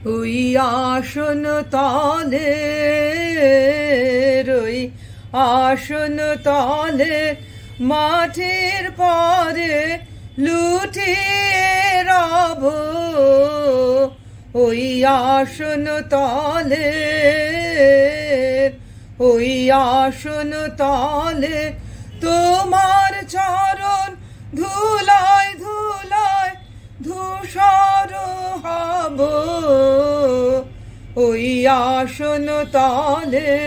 ওই আসন তলে ওই আসন তলে মাটির পরে লুটিয়ে রব ওই আসন তলে ওই আসন তলে তোমার চরণ ধুলায় ধুলায় ধূসর হব ওই আসন তলে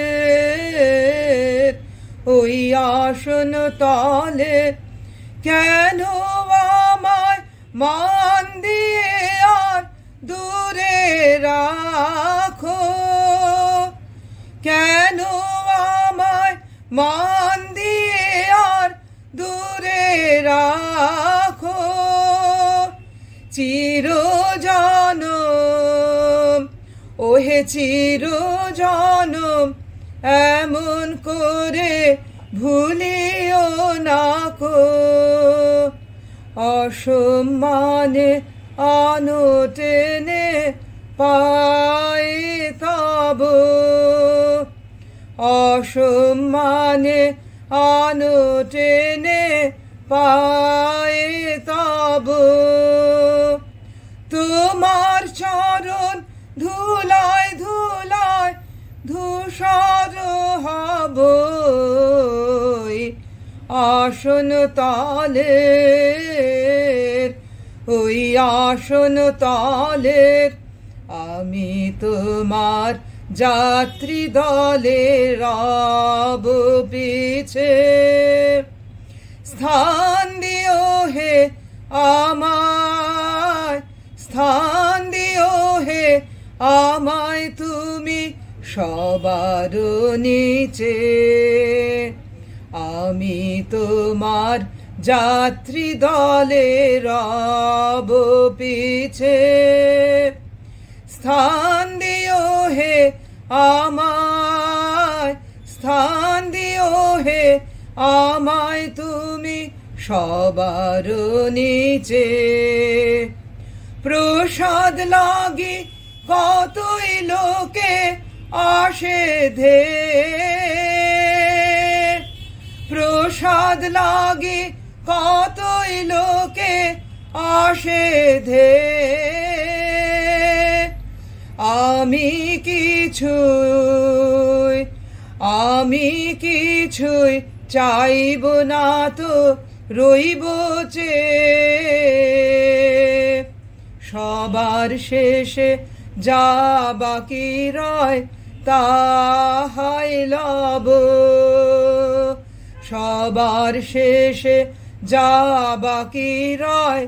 ওই আসন তলে কেন আমায় মান দিয়ে আর দূরে রাখো কেন আমায় মান দিয়ে আর দূরে রাখো চিরজনম ওহে চিরজনম এমন করে ভুলিও না কো অসম্মানে অনটেনে পাই তব অসম্মানে অনটেনে পাই তব তোমার চরণ ধুলায় ধুলায় ধূসর হব আসন তলে ওই আসন তলের আমি তোমার যাত্রী দলে রব পিছে স্থান দিও হে আমায় স্থান দিও হে আমায় তুমি সবার নিচে আমি তোমার যাত্রী দলে রব পিছে স্থান দিও হে আমায় স্থান দিও হে আমায় তুমি সবার নিচে প্রসাদ লাগি কতই লোকে আসে ধে প্রসাদ লাগি কতই লোকে আসে ধে আমি কিছুই চাইব না তো রইব চেয়ে সবার শেষে যা বাকি রয় তাহাই লব সবার শেষে যা বাকি রয়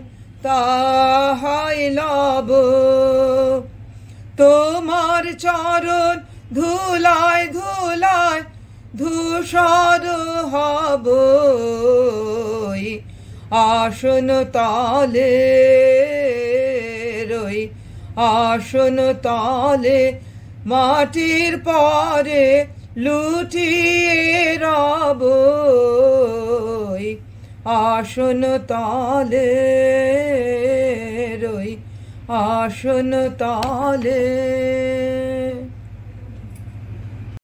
তাহাই লব তোমার চরণ ধুলায় ধুলায় ধূসর হব আসন তলে রই আসন তলে মাটির পরে লুটিয়ে রব আসন তলে রই আসন তলে।